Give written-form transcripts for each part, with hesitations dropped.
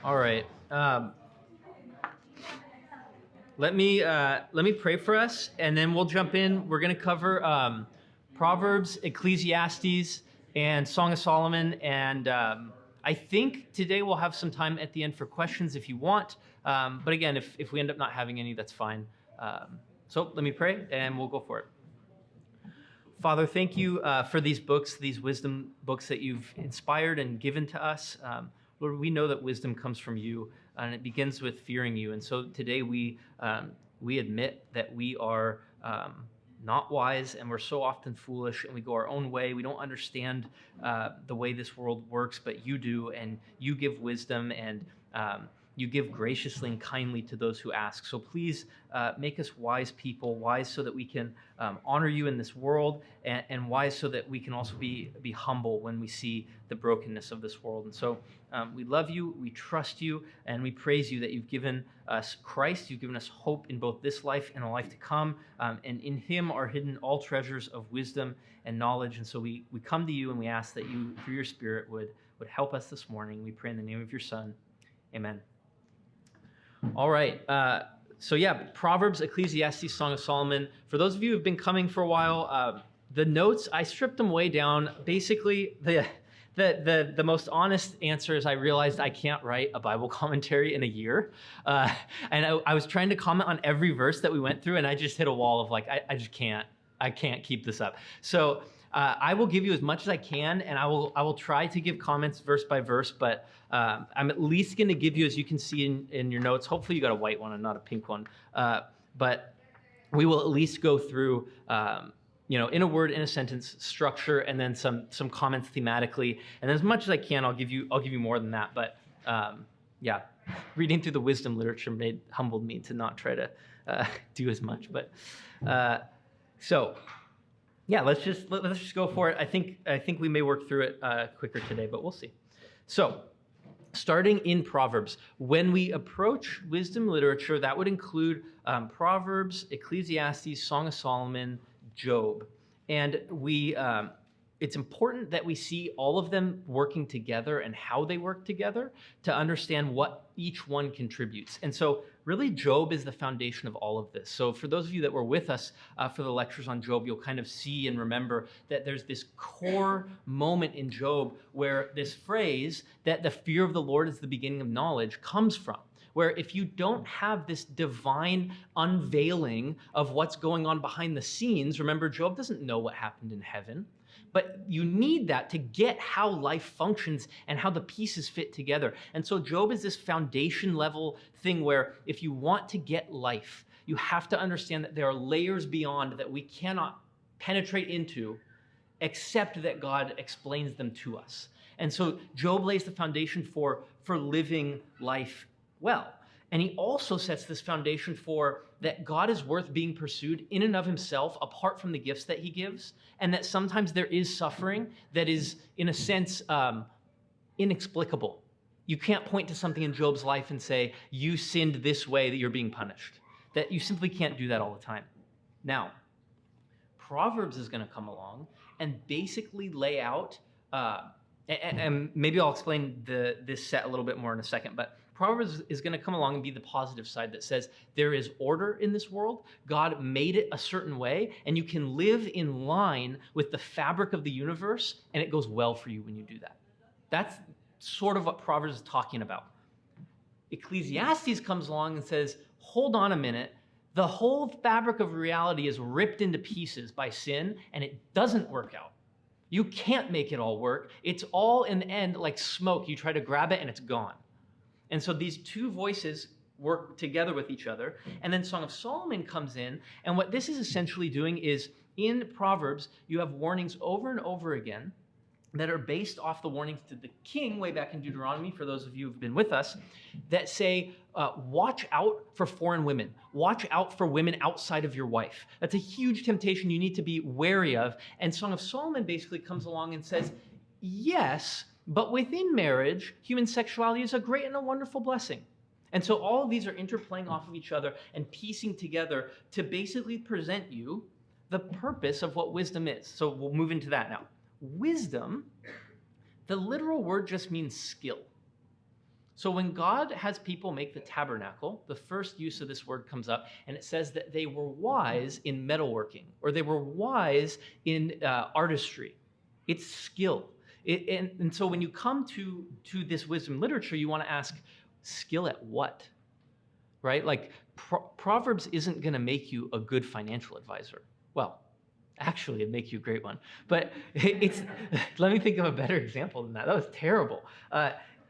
All right. Let me pray for us, and then we'll jump in. We're going to cover Proverbs, Ecclesiastes, and Song of Solomon. And I think today we'll have some time at the end for questions if you want. But again, if we end up not having any, that's fine. So let me pray, and we'll go for it. Father, thank you for these books, these wisdom books that you've inspired and given to us. Lord, we know that wisdom comes from you, and it begins with fearing you. And so today we admit that we are not wise, and we're so often foolish, and we go our own way. We don't understand the way this world works, but you do, and you give wisdom, and you give graciously and kindly to those who ask. So please make us wise people, wise so that we can honor you in this world, and wise so that we can also be humble when we see the brokenness of this world. And so we love you, we trust you, and we praise you that you've given us Christ. You've given us hope in both this life and a life to come. And in him are hidden all treasures of wisdom and knowledge. And so we come to you and we ask that you, through your Spirit, would help us this morning. We pray in the name of your Son. Amen. All right. Proverbs, Ecclesiastes, Song of Solomon. For those of you who've been coming for a while, the notes, I stripped them way down. Basically, the most honest answer is I realized I can't write a Bible commentary in a year. And I was trying to comment on every verse that we went through, and I just hit a wall of I just can't. I can't keep this up. So I will give you as much as I can, and I will try to give comments verse by verse, but I'm at least going to give you, as you can see in your notes, hopefully you got a white one and not a pink one, but we will at least go through, in a word, in a sentence, structure, and then some comments thematically. And as much as I can, I'll give you more than that. But reading through the wisdom literature humbled me to not try to do as much. But let's just go for it. I think we may work through it quicker today, but we'll see. So, starting in Proverbs, when we approach wisdom literature, that would include Proverbs, Ecclesiastes, Song of Solomon, Job, and it's important that we see all of them working together and how they work together to understand what each one contributes. And so really Job is the foundation of all of this. So for those of you that were with us for the lectures on Job, you'll kind of see and remember that there's this core moment in Job where this phrase that the fear of the Lord is the beginning of knowledge comes from. Where if you don't have this divine unveiling of what's going on behind the scenes, remember Job doesn't know what happened in heaven, but you need that to get how life functions and how the pieces fit together. And so Job is this foundation level thing where if you want to get life, you have to understand that there are layers beyond that we cannot penetrate into except that God explains them to us. And so Job lays the foundation for living life well. And he also sets this foundation for that God is worth being pursued in and of himself, apart from the gifts that he gives, and that sometimes there is suffering that is, in a sense, inexplicable. You can't point to something in Job's life and say, you sinned this way, that you're being punished. That you simply can't do that all the time. Now, Proverbs is going to come along and basically lay out, and maybe I'll explain this set a little bit more in a second, but Proverbs is going to come along and be the positive side that says there is order in this world. God made it a certain way, and you can live in line with the fabric of the universe, and it goes well for you when you do that. That's sort of what Proverbs is talking about. Ecclesiastes comes along and says, hold on a minute. The whole fabric of reality is ripped into pieces by sin, and it doesn't work out. You can't make it all work. It's all in the end like smoke. You try to grab it, and it's gone. And so these two voices work together with each other. And then Song of Solomon comes in. And what this is essentially doing is in Proverbs, you have warnings over and over again that are based off the warnings to the king way back in Deuteronomy, for those of you who've been with us, that say, watch out for foreign women. Watch out for women outside of your wife. That's a huge temptation you need to be wary of. And Song of Solomon basically comes along and says, yes, but within marriage, human sexuality is a great and a wonderful blessing. And so all of these are interplaying off of each other and piecing together to basically present you the purpose of what wisdom is. So we'll move into that now. Wisdom, the literal word just means skill. So when God has people make the tabernacle, the first use of this word comes up, and it says that they were wise in metalworking, or they were wise in artistry. It's skill. And so when you come to this wisdom literature, you want to ask, skill at what? Right? Like Proverbs isn't going to make you a good financial advisor. Well, actually, it'd make you a great one. But let me think of a better example than that. That was terrible.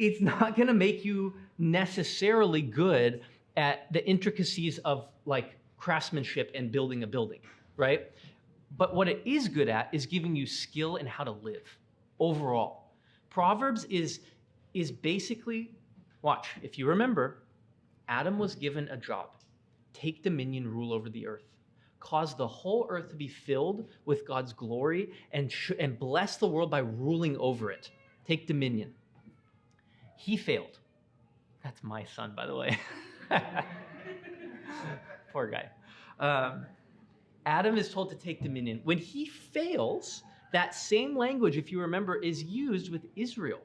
It's not going to make you necessarily good at the intricacies of like craftsmanship and building a building, right? But what it is good at is giving you skill in how to live overall. Proverbs is basically, watch, if you remember, Adam was given a job. Take dominion, rule over the earth. Cause the whole earth to be filled with God's glory and bless the world by ruling over it. Take dominion. He failed. That's my son, by the way. Poor guy. Adam is told to take dominion. When he fails, that same language, if you remember, is used with Israel.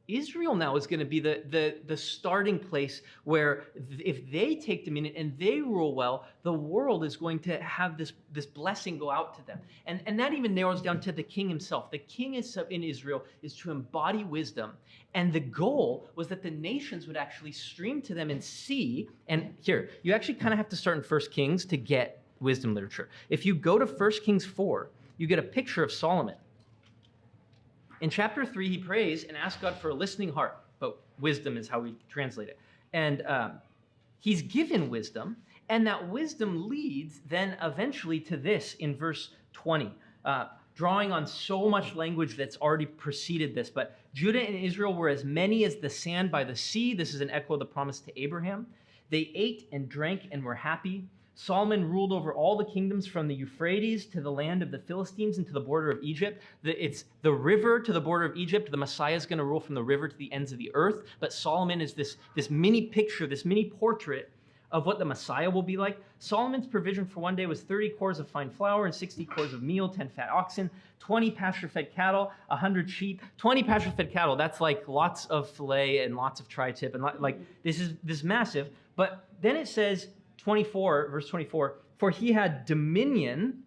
Israel now is going to be the starting place where if they take dominion and they rule well, the world is going to have this blessing go out to them. And that even narrows down to the king himself. The king in Israel is to embody wisdom. And the goal was that the nations would actually stream to them and see. And here, you actually kind of have to start in 1 Kings to get wisdom literature. If you go to 1 Kings 4, you get a picture of Solomon. In chapter 3, he prays and asks God for a listening heart, but wisdom is how we translate it. And he's given wisdom, and that wisdom leads then eventually to this in verse 20, drawing on so much language that's already preceded this. But Judah and Israel were as many as the sand by the sea. This is an echo of the promise to Abraham. They ate and drank and were happy. Solomon ruled over all the kingdoms from the Euphrates to the land of the Philistines and to the border of Egypt. It's the river to the border of Egypt. The Messiah is going to rule from the river to the ends of the earth. But Solomon is this mini picture, this mini portrait of what the Messiah will be like. Solomon's provision for one day was 30 cores of fine flour and 60 cores of meal, 10 fat oxen, 20 pasture-fed cattle, 100 sheep. 20 pasture-fed cattle, that's like lots of filet and lots of tri-tip. And like this is massive. But then it says, verse 24, for he had dominion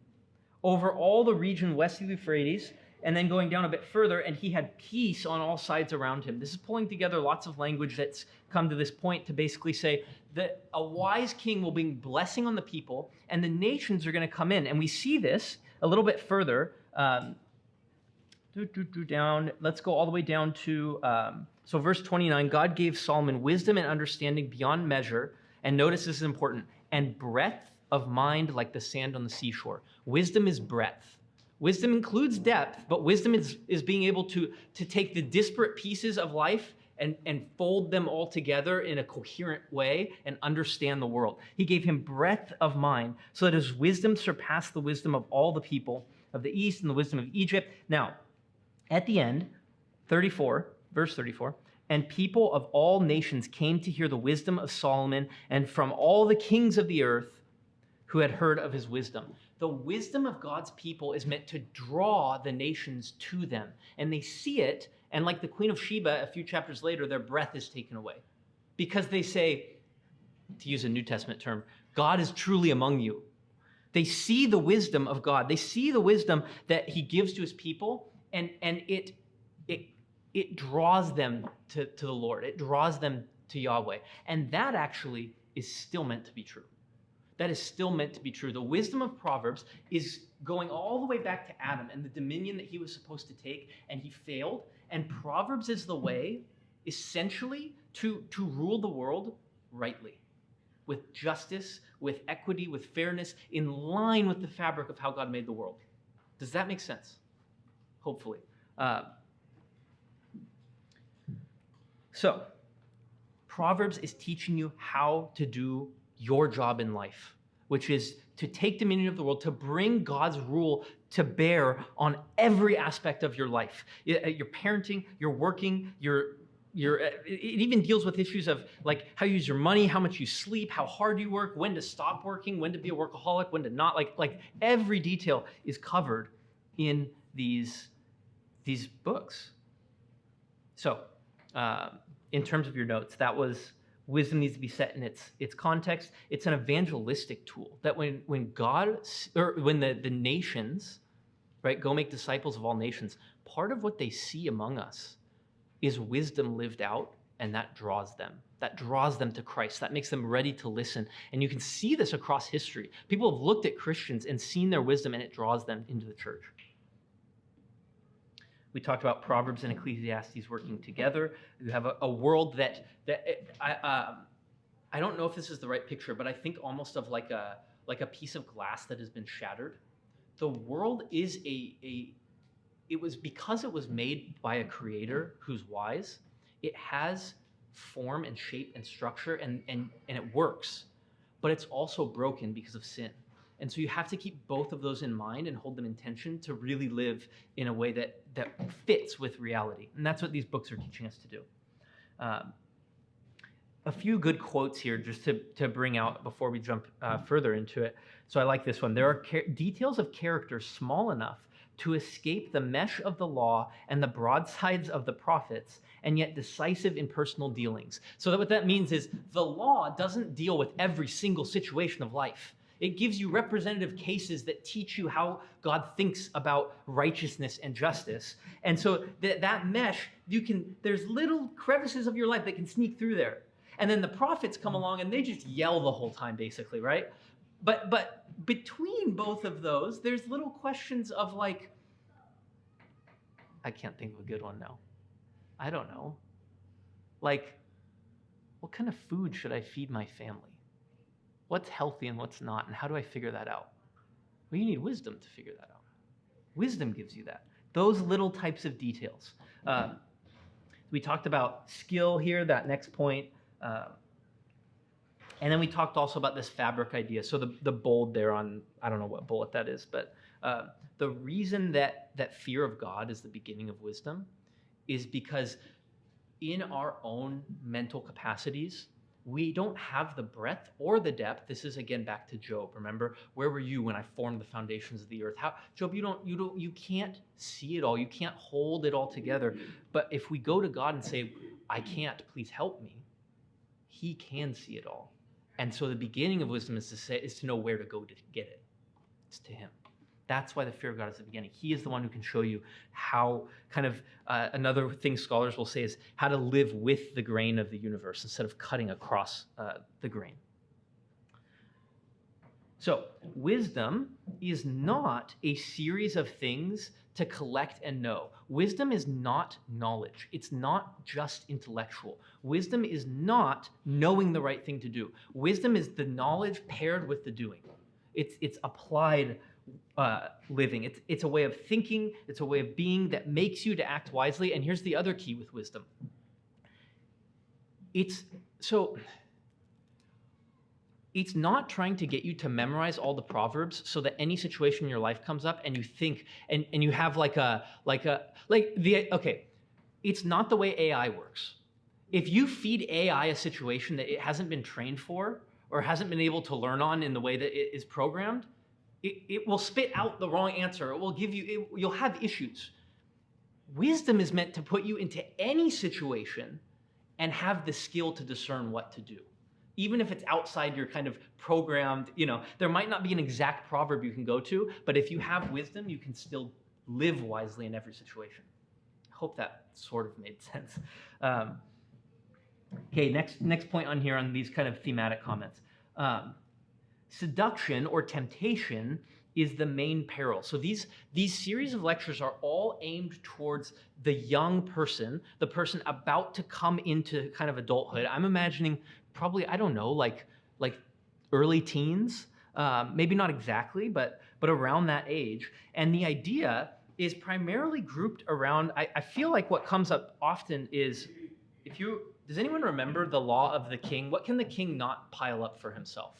over all the region west of the Euphrates, and then going down a bit further, and he had peace on all sides around him. This is pulling together lots of language that's come to this point to basically say that a wise king will bring blessing on the people, and the nations are going to come in. And we see this a little bit further. Down. Let's go all the way down to, so verse 29, God gave Solomon wisdom and understanding beyond measure. And notice this is important. And breadth of mind like the sand on the seashore. Wisdom is breadth. Wisdom includes depth, but wisdom is being able to take the disparate pieces of life and fold them all together in a coherent way and understand the world. He gave him breadth of mind so that his wisdom surpassed the wisdom of all the people of the east and the wisdom of Egypt. Now, at the end, verse 34, and people of all nations came to hear the wisdom of Solomon, and from all the kings of the earth who had heard of his wisdom. The wisdom of God's people is meant to draw the nations to them. And they see it, and like the Queen of Sheba, a few chapters later, their breath is taken away. Because they say, to use a New Testament term, God is truly among you. They see the wisdom of God. They see the wisdom that he gives to his people, and it draws them to the Lord. It draws them to Yahweh. And that actually is still meant to be true. That is still meant to be true. The wisdom of Proverbs is going all the way back to Adam and the dominion that he was supposed to take, and he failed. And Proverbs is the way, essentially, to rule the world rightly, with justice, with equity, with fairness, in line with the fabric of how God made the world. Does that make sense? Hopefully. So, Proverbs is teaching you how to do your job in life, which is to take dominion of the world, to bring God's rule to bear on every aspect of your life. Your parenting, your working, it even deals with issues of like how you use your money, how much you sleep, how hard you work, when to stop working, when to be a workaholic, when to not. Like every detail is covered in these books. So, in terms of your notes, that was wisdom needs to be set in its context. It's an evangelistic tool that when God, or when the nations, right, go make disciples of all nations, part of what they see among us is wisdom lived out, and that draws them. That draws them to Christ. That makes them ready to listen. And you can see this across history. People have looked at Christians and seen their wisdom, and it draws them into the church. We talked about Proverbs and Ecclesiastes working together. You have a world that I don't know if this is the right picture, but I think almost of like a piece of glass that has been shattered. The world is it was because it was made by a creator who's wise. It has form and shape and structure, and it works, but it's also broken because of sin. And so you have to keep both of those in mind and hold them in tension to really live in a way that fits with reality. And that's what these books are teaching us to do. A few good quotes here just to bring out before we jump further into it. So I like this one. There are details of character small enough to escape the mesh of the law and the broadsides of the prophets, and yet decisive in personal dealings. So that what that means is the law doesn't deal with every single situation of life. It gives you representative cases that teach you how God thinks about righteousness and justice. And so that mesh, there's little crevices of your life that can sneak through there. And then the prophets come along and they just yell the whole time, basically, right? But between both of those, there's little questions of like, I can't think of a good one now. I don't know. Like, what kind of food should I feed my family? What's healthy and what's not, and how do I figure that out? Well, you need wisdom to figure that out. Wisdom gives you that. Those little types of details. We talked about skill here, that next point. And then we talked also about this fabric idea. So the bold there on, I don't know what bullet that is, but the reason that fear of God is the beginning of wisdom is because in our own mental capacities, we don't have the breadth or the depth. This is again back to Job. Remember, where were you when I formed the foundations of the earth? Job, you can't see it all. You can't hold it all together. But if we go to God and say, I can't, please help me, he can see it all. And so the beginning of wisdom is to know where to go to get it. It's to him. That's why the fear of God is the beginning. He is the one who can show you how another thing scholars will say is how to live with the grain of the universe instead of cutting across the grain. So wisdom is not a series of things to collect and know. Wisdom is not knowledge. It's not just intellectual. Wisdom is not knowing the right thing to do. Wisdom is the knowledge paired with the doing. It's applied living. It's a way of thinking. It's a way of being that makes you to act wisely. And here's the other key with wisdom. It's not trying to get you to memorize all the Proverbs so that any situation in your life comes up and you think and you have it's not the way AI works. If you feed AI a situation that it hasn't been trained for or hasn't been able to learn on in the way that it is programmed, it will spit out the wrong answer. It will you'll have issues. Wisdom is meant to put you into any situation and have the skill to discern what to do. Even if it's outside your kind of programmed, there might not be an exact proverb you can go to, but if you have wisdom, you can still live wisely in every situation. I hope that sort of made sense. Okay, next point on here on these kind of thematic comments. Seduction or temptation is the main peril. So these series of lectures are all aimed towards the young person, the person about to come into kind of adulthood. I'm imagining probably, I don't know, like early teens, maybe not exactly, but around that age. And the idea is primarily grouped around, I feel like what comes up often is, does anyone remember the law of the king? What can the king not pile up for himself?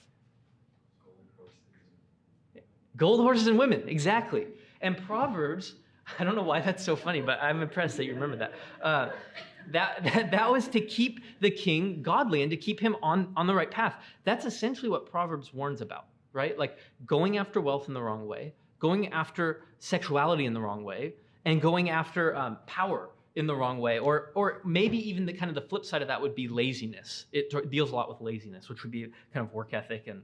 Gold, horses, and women, exactly. And Proverbs, I don't know why that's so funny, but I'm impressed that you remember that. That was to keep the king godly and to keep him on the right path. That's essentially what Proverbs warns about, right? Like going after wealth in the wrong way, going after sexuality in the wrong way, and going after power in the wrong way, or maybe even the kind of the flip side of that would be laziness. It deals a lot with laziness, which would be kind of work ethic and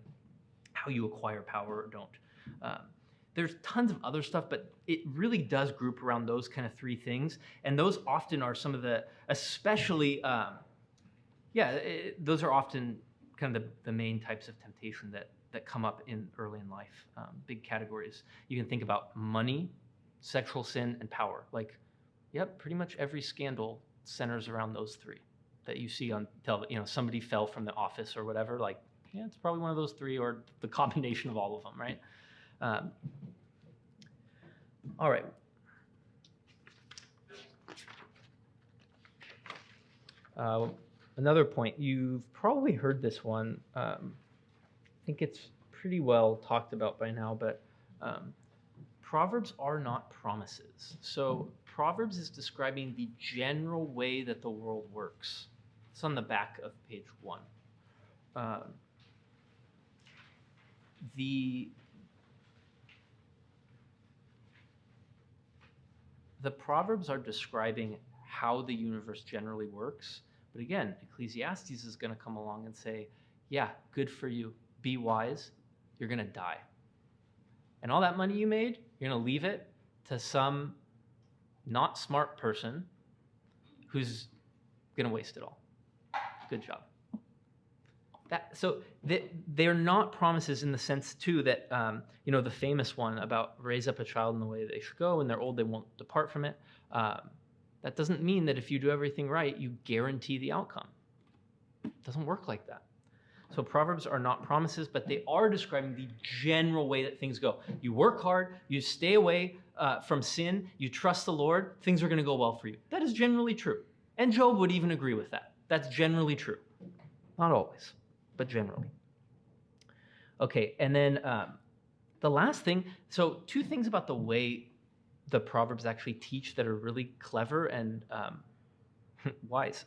how you acquire power or don't. There's tons of other stuff, but it really does group around those kind of three things, and those often are some of the, especially, those are often kind of the main types of temptation that come up early in life. Big categories. You can think about money, sexual sin, and power. Like, yep, pretty much every scandal centers around those three that you see on television. Somebody fell from the office or whatever. Like, yeah, it's probably one of those three or the combination of all of them, right? All right. Another point, you've probably heard this one. I think it's pretty well talked about by now, but Proverbs are not promises. So Proverbs is describing the general way that the world works. It's on the back of page 1. The Proverbs are describing how the universe generally works. But again, Ecclesiastes is going to come along and say, yeah, good for you. Be wise. You're going to die. And all that money you made, you're going to leave it to some not smart person who's going to waste it all. Good job. So they're not promises in the sense, too, that, the famous one about raise up a child in the way they should go. When they're old, they won't depart from it. That doesn't mean that if you do everything right, you guarantee the outcome. It doesn't work like that. So Proverbs are not promises, but they are describing the general way that things go. You work hard, you stay away from sin, you trust the Lord, things are going to go well for you. That is generally true. And Job would even agree with that. That's generally true. Not always, but generally. Okay, and then the last thing, so 2 things about the way the Proverbs actually teach that are really clever and wise.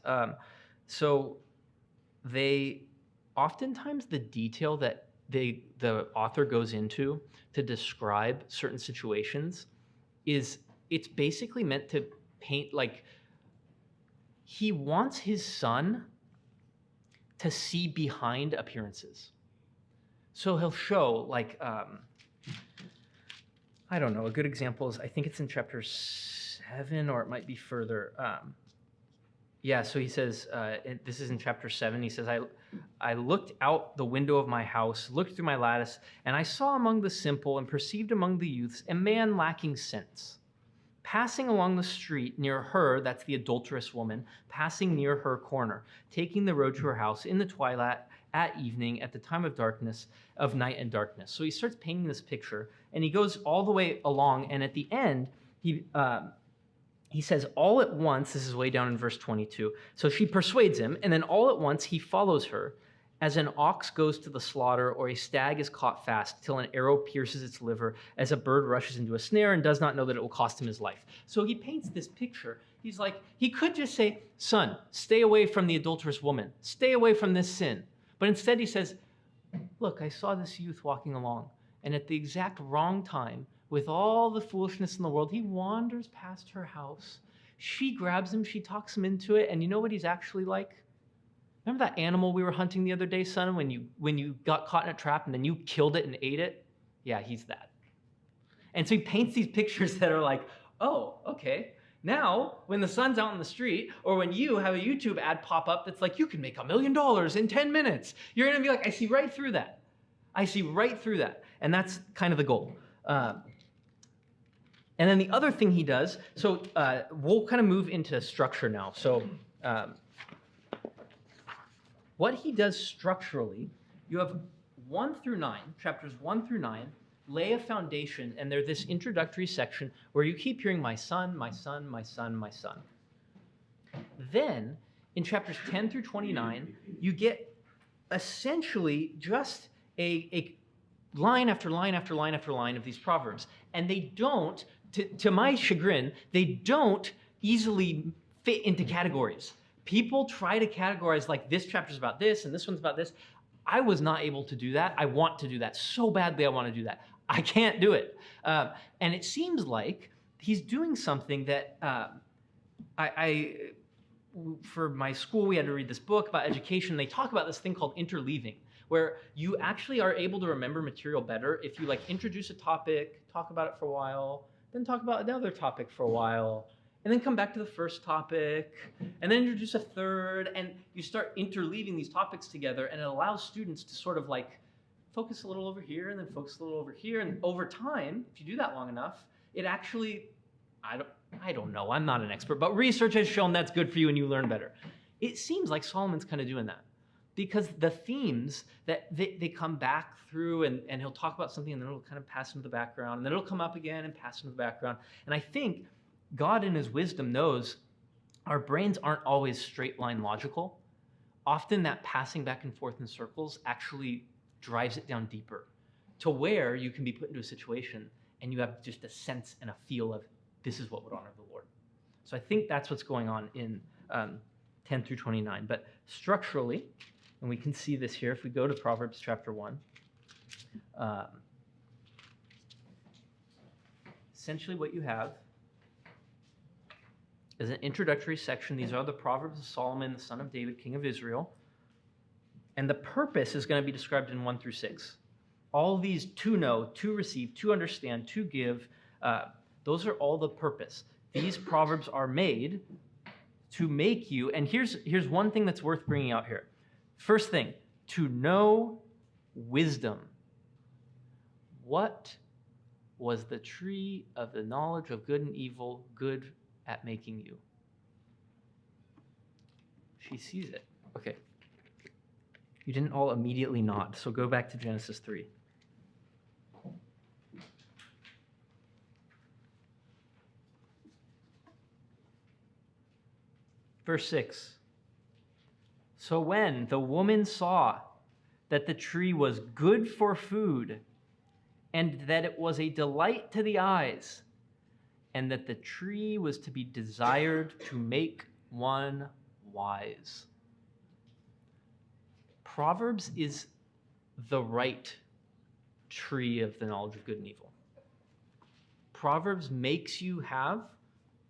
So they oftentimes the detail that the author goes into to describe certain situations it's basically meant to paint, like, he wants his son to see behind appearances. So he'll show, like, I don't know, a good example is, I think it's in chapter 7, or it might be further. So he says, this is in chapter 7, he says, I looked out the window of my house, looked through my lattice, and I saw among the simple and perceived among the youths a man lacking sense, passing along the street near her, that's the adulterous woman, passing near her corner, taking the road to her house in the twilight, at evening, at the time of darkness, of night and darkness. So he starts painting this picture, and he goes all the way along, and at the end, he says, all at once, this is way down in verse 22, so she persuades him, and then all at once he follows her, as an ox goes to the slaughter, or a stag is caught fast, till an arrow pierces its liver, as a bird rushes into a snare and does not know that it will cost him his life. So he paints this picture. He's like, he could just say, son, stay away from the adulterous woman. Stay away from this sin. But instead he says, look, I saw this youth walking along, and at the exact wrong time, with all the foolishness in the world, he wanders past her house. She grabs him, she talks him into it, and you know what he's actually like? Remember that animal we were hunting the other day, son, when you got caught in a trap and then you killed it and ate it? Yeah, he's that. And so he paints these pictures that are like, oh, okay. Now, when the son's out in the street, or when you have a YouTube ad pop up that's like, you can make $1 million in 10 minutes, you're going to be like, I see right through that. I see right through that. And that's kind of the goal. And then the other thing he does, so we'll kind of move into structure now. So what he does structurally, you have 1 through 9, chapters 1 through 9, lay a foundation, and they're this introductory section where you keep hearing, my son, my son, my son, my son. Then, in chapters 10 through 29, you get essentially just a line after line after line after line of these proverbs. And they don't, to my chagrin, they don't easily fit into categories. People try to categorize, like, this chapter's about this and this one's about this. I was not able to do that. I want to do that so badly. I want to do that. I can't do it. And it seems like he's doing something that for my school, we had to read this book about education. They talk about this thing called interleaving, where you actually are able to remember material better if you like introduce a topic, talk about it for a while, then talk about another topic for a while, and then come back to the first topic, and then introduce a third, and you start interleaving these topics together, and it allows students to sort of like focus a little over here and then focus a little over here, and over time, if you do that long enough, it actually, I don't know, I'm not an expert, but research has shown that's good for you and you learn better. It seems like Solomon's kind of doing that, because the themes that they come back through, and he'll talk about something and then it'll kind of pass into the background, and then it'll come up again and pass into the background. And I think God in his wisdom knows our brains aren't always straight line logical. Often that passing back and forth in circles actually drives it down deeper to where you can be put into a situation and you have just a sense and a feel of this is what would honor the Lord. So I think that's what's going on in 10 through 29. But structurally, and we can see this here, if we go to Proverbs chapter 1, essentially what you have is an introductory section. These are the Proverbs of Solomon, the son of David, king of Israel. And the purpose is going to be described in 1 through 6. All these to know, to receive, to understand, to give, those are all the purpose. These Proverbs are made to make you, and here's one thing that's worth bringing out here. First thing, to know wisdom. What was the tree of the knowledge of good and evil good at making you? She sees it. Okay. You didn't all immediately nod, so go back to Genesis 3. Verse 6. So when the woman saw that the tree was good for food, and that it was a delight to the eyes, and that the tree was to be desired to make one wise. Proverbs is the right tree of the knowledge of good and evil. Proverbs makes you have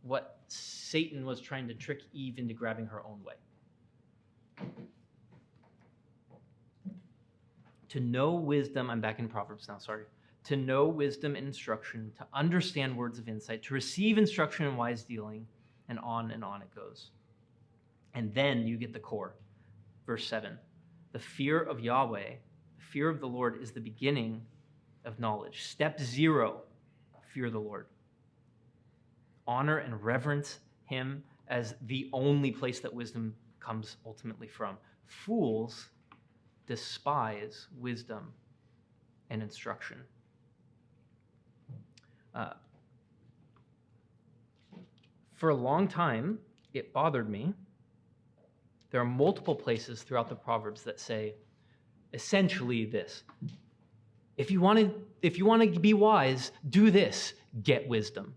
what Satan was trying to trick Eve into grabbing her own way. To know wisdom, I'm back in Proverbs now, sorry. To know wisdom and instruction, to understand words of insight, to receive instruction in wise dealing, and on it goes. And then you get the core. Verse 7. The fear of Yahweh, the fear of the Lord, is the beginning of knowledge. Step 0, fear the Lord. Honor and reverence him as the only place that wisdom comes ultimately from. Fools despise wisdom and instruction. For a long time, it bothered me. There are multiple places throughout the Proverbs that say essentially this. If you want to be wise, do this, get wisdom.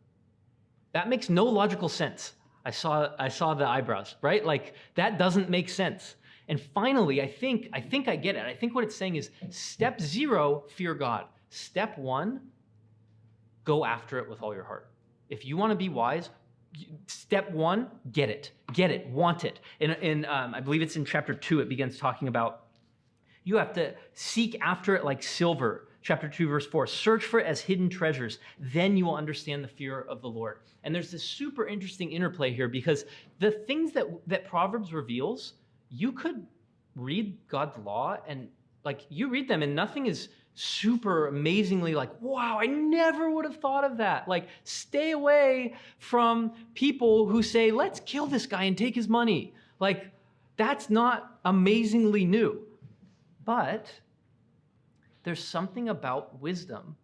That makes no logical sense. I saw the eyebrows, right? Like, that doesn't make sense. And finally, I think I get it. I think what it's saying is step 0, fear God. Step 1, go after it with all your heart. If you want to be wise, step 1, get it, want it. In I believe it's in chapter 2, it begins talking about you have to seek after it like silver. Chapter 2, verse 4, search for it as hidden treasures. Then you will understand the fear of the Lord. And there's this super interesting interplay here, because the things that Proverbs reveals, you could read God's law and like you read them and nothing is super amazingly like, wow, I never would have thought of that. Like, stay away from people who say, let's kill this guy and take his money. Like, that's not amazingly new. But there's something about wisdom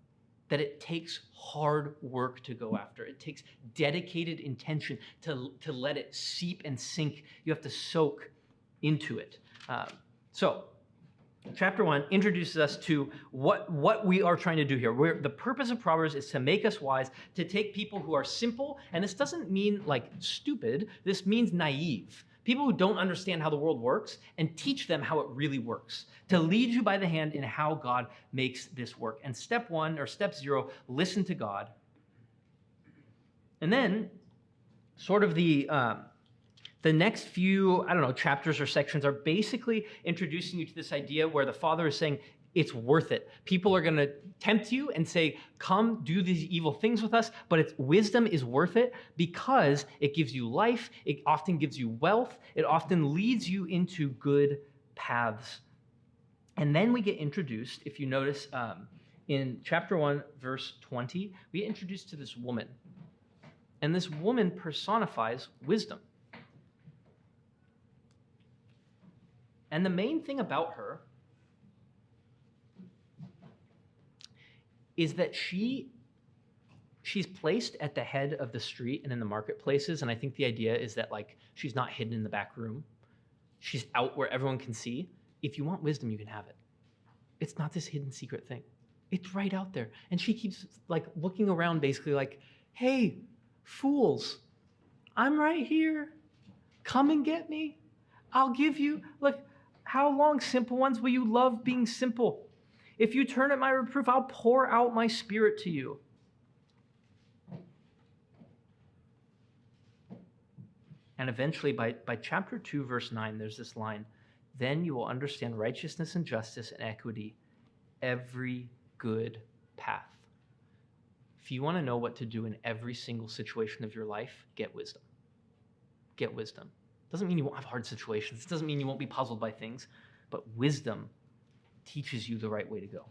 that it takes hard work to go after. It takes dedicated intention to let it seep and sink. You have to soak into it. So chapter 1 introduces us to what we are trying to do here. The purpose of Proverbs is to make us wise, to take people who are simple, and this doesn't mean like stupid, this means naive. People who don't understand how the world works, and teach them how it really works, to lead you by the hand in how God makes this work. And step 1 or step 0, listen to God. And then sort of the next few, I don't know, chapters or sections are basically introducing you to this idea where the Father is saying, it's worth it. People are going to tempt you and say, come do these evil things with us, but wisdom is worth it because it gives you life, it often gives you wealth, it often leads you into good paths. And then we get introduced, if you notice, in chapter 1, verse 20, we get introduced to this woman. And this woman personifies wisdom. And the main thing about her is that she's placed at the head of the street and in the marketplaces, and I think the idea is that she's not hidden in the back room. She's out where everyone can see. If you want wisdom, you can have it. It's not this hidden secret thing. It's right out there. And she keeps looking around basically hey, fools, I'm right here. Come and get me. I'll give you, how long, simple ones, will you love being simple? If you turn at my reproof, I'll pour out my spirit to you. And eventually, by chapter 2, verse 9, there's this line, then you will understand righteousness and justice and equity, every good path. If you want to know what to do in every single situation of your life, get wisdom. Get wisdom. Doesn't mean you won't have hard situations. It doesn't mean you won't be puzzled by things, but wisdom teaches you the right way to go.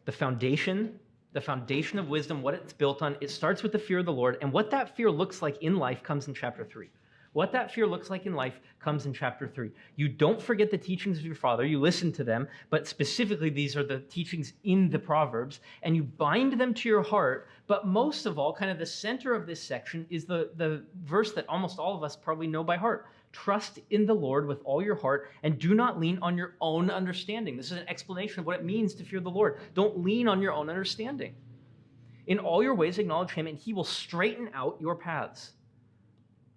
The foundation of wisdom, what it's built on, it starts with the fear of the Lord, and what that fear looks like in life comes in chapter 3. What that fear looks like in life comes in chapter 3. You don't forget the teachings of your father, you listen to them, but specifically these are the teachings in the Proverbs, and you bind them to your heart, but most of all, kind of the center of this section is the verse that almost all of us probably know by heart. Trust in the Lord with all your heart, and do not lean on your own understanding. This is an explanation of what it means to fear the Lord. Don't lean on your own understanding. In all your ways acknowledge him, and he will straighten out your paths.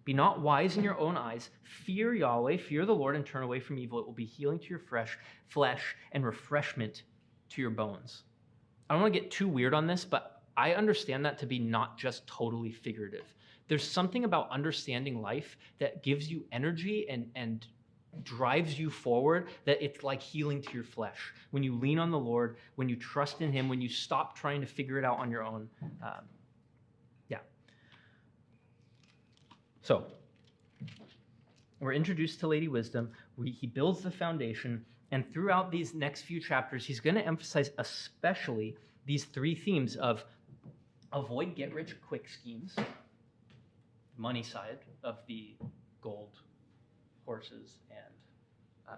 Be not wise in your own eyes. Fear Yahweh, fear the Lord, and turn away from evil. It will be healing to your flesh and refreshment to your bones. I don't want to get too weird on this, but I understand that to be not just totally figurative. There's something about understanding life that gives you energy and drives you forward, that it's like healing to your flesh. When you lean on the Lord, when you trust in him, when you stop trying to figure it out on your own. So, we're introduced to Lady Wisdom. He builds the foundation, and throughout these next few chapters, he's going to emphasize especially these three themes of avoid get-rich-quick schemes, money side of the gold, horses, and,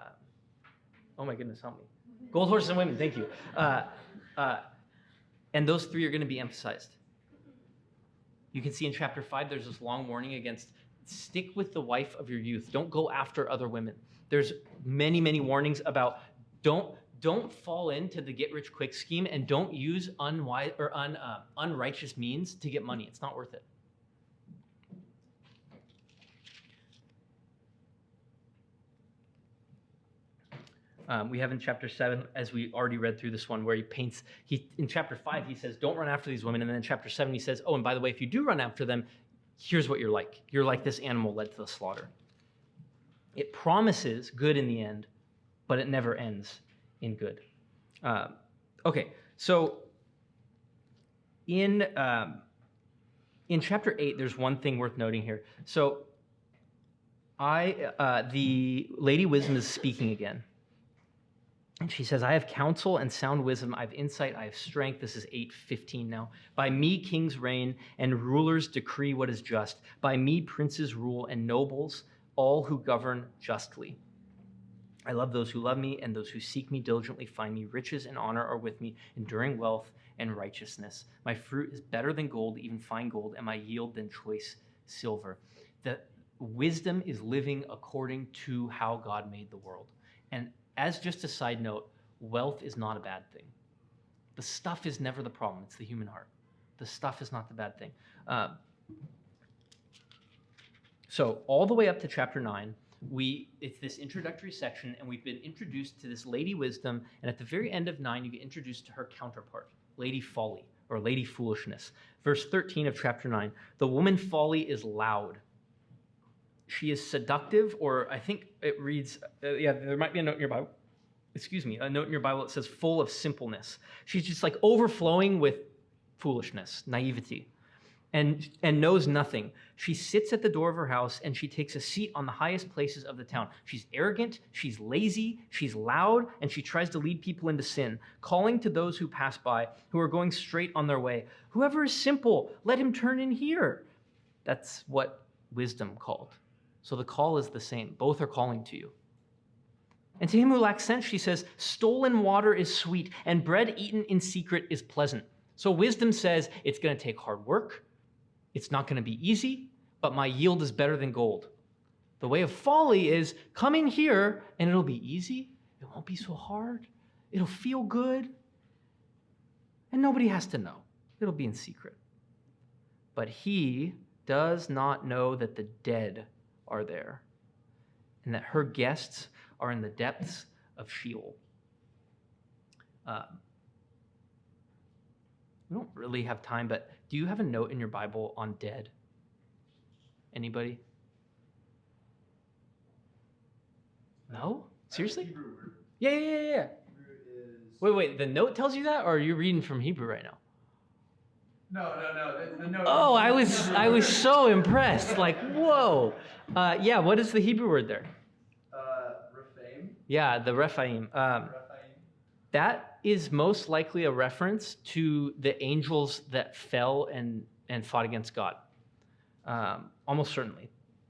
oh my goodness, help me. Gold, horses, and women, thank you. And those three are going to be emphasized. You can see in chapter 5, there's this long warning against stick with the wife of your youth. Don't go after other women. There's many, many warnings about don't fall into the get-rich-quick scheme, and don't use unwise or unrighteous means to get money. It's not worth it. We have in chapter 7, as we already read through this one, where in chapter 5, he says, don't run after these women. And then in chapter 7, he says, oh, and by the way, if you do run after them, here's what you're like. You're like this animal led to the slaughter. It promises good in the end, but it never ends in good. Okay, so in chapter 8, there's one thing worth noting here. So the Lady Wisdom is speaking again. And she says, I have counsel and sound wisdom. I have insight. I have strength. This is 8:15 now. By me, kings reign and rulers decree what is just. By me, princes rule and nobles, all who govern justly. I love those who love me, and those who seek me diligently find me. Riches and honor are with me, enduring wealth and righteousness. My fruit is better than gold, even fine gold, and my yield than choice silver. The wisdom is living according to how God made the world. And as just a side note, wealth is not a bad thing. The stuff is never the problem. It's the human heart. The stuff is not the bad thing. So all the way up to chapter 9, it's this introductory section, and we've been introduced to this Lady Wisdom, and at the very end of 9, you get introduced to her counterpart, Lady Folly, or Lady Foolishness. Verse 13 of chapter 9, the woman folly is loud. She is seductive, or I think it reads, there might be a note in your Bible. A note in your Bible that says full of simpleness. She's just like overflowing with foolishness, naivety, and knows nothing. She sits at the door of her house and she takes a seat on the highest places of the town. She's arrogant, she's lazy, she's loud, and she tries to lead people into sin, calling to those who pass by, who are going straight on their way. Whoever is simple, let him turn in here. That's what wisdom called. So the call is the same. Both are calling to you. And to him who lacks sense, she says, stolen water is sweet, and bread eaten in secret is pleasant. So wisdom says it's going to take hard work. It's not going to be easy, but my yield is better than gold. The way of folly is come in here and it'll be easy. It won't be so hard. It'll feel good. And nobody has to know. It'll be in secret. But he does not know that the dead are there and that her guests are in the depths of Sheol. We don't really have time, but do you have a note in your Bible on dead? Anybody? No? Seriously? Yeah. Wait, the note tells you that, or are you reading from Hebrew right now? No. The note. Oh, I was so impressed. Like, whoa. What is the Hebrew word there? Rephaim. Yeah, the Rephaim. That is most likely a reference to the angels that fell and fought against God. Almost certainly.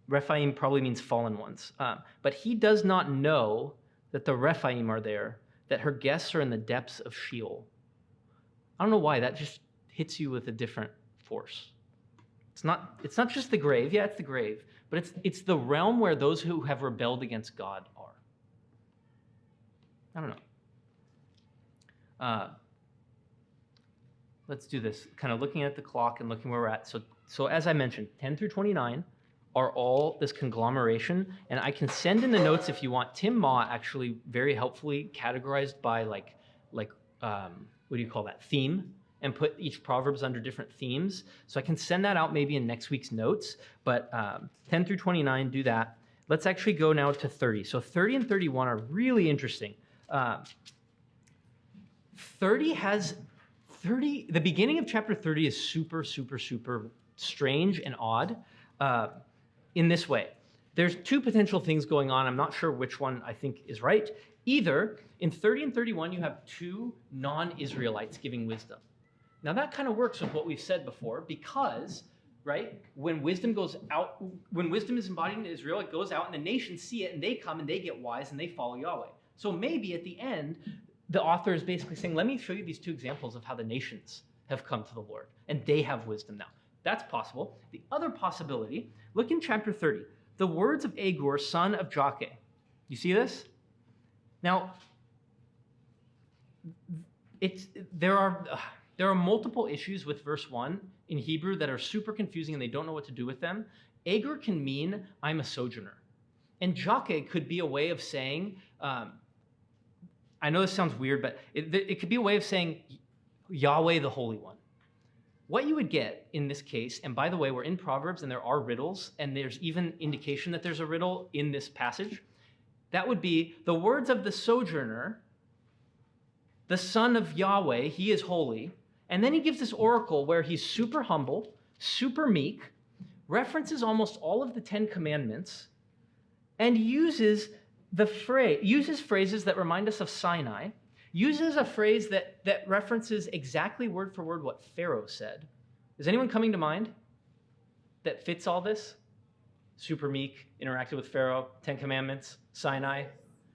Rephaim probably means fallen ones. But he does not know that the Rephaim are there, that her guests are in the depths of Sheol. I don't know why. That just hits you with a different force. It's not just the grave. Yeah, it's the grave. But it's the realm where those who have rebelled against God are. I don't know. Let's do this, kind of looking at the clock and looking where we're at. So as I mentioned, 10 through 29 are all this conglomeration, and I can send in the notes if you want. Tim Ma actually very helpfully categorized by like what do you call that, theme, and put each Proverbs under different themes. So I can send that out maybe in next week's notes, but 10 through 29, do that. Let's actually go now to 30. So 30 and 31 are really interesting. 30, the beginning of chapter 30 is super, super, super strange and odd in this way. There's two potential things going on. I'm not sure which one I think is right. Either in 30 and 31, you have two non-Israelites giving wisdom. Now that kind of works with what we've said before because, right, when wisdom is embodied in Israel, it goes out and the nations see it and they come and they get wise and they follow Yahweh. So maybe at the end, the author is basically saying, let me show you these two examples of how the nations have come to the Lord, and they have wisdom now. That's possible. The other possibility, look in chapter 30, the words of Agur, son of Jakeh. You see this? Now, there are multiple issues with verse 1 in Hebrew that are super confusing, and they don't know what to do with them. Agur can mean, I'm a sojourner. And Jakeh could be a way of saying, I know this sounds weird, but it could be a way of saying Yahweh the Holy One. What you would get in this case, and by the way, we're in Proverbs and there are riddles, and there's even indication that there's a riddle in this passage. That would be the words of the sojourner, the son of Yahweh, he is holy, and then he gives this oracle where he's super humble, super meek, references almost all of the 10 Commandments, and uses phrases that remind us of Sinai, uses a phrase that references exactly word for word what Pharaoh said. Is anyone coming to mind that fits all this? Super meek, interacted with Pharaoh, 10 Commandments, Sinai.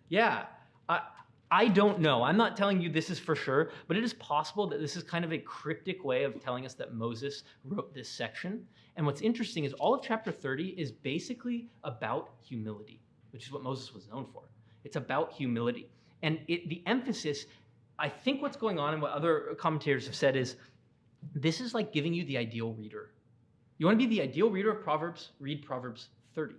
Yeah, I don't know. I'm not telling you this is for sure, but it is possible that this is kind of a cryptic way of telling us that Moses wrote this section. And what's interesting is all of chapter 30 is basically about humility, which is what Moses was known for. It's about humility. And the emphasis, I think what's going on and what other commentators have said is, this is like giving you the ideal reader. You want to be the ideal reader of Proverbs, read Proverbs 30.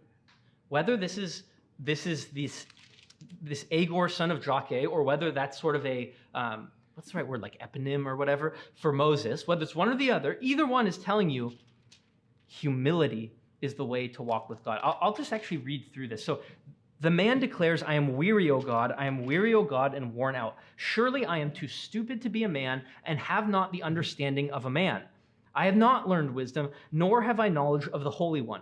Whether this is this Agur, son of Jakeh, or whether that's sort of a what's the right word, like eponym or whatever, for Moses, whether it's one or the other, either one is telling you humility is the way to walk with God. I'll just actually read through this. So the man declares, I am weary, O God. I am weary, O God, and worn out. Surely I am too stupid to be a man and have not the understanding of a man. I have not learned wisdom, nor have I knowledge of the Holy One.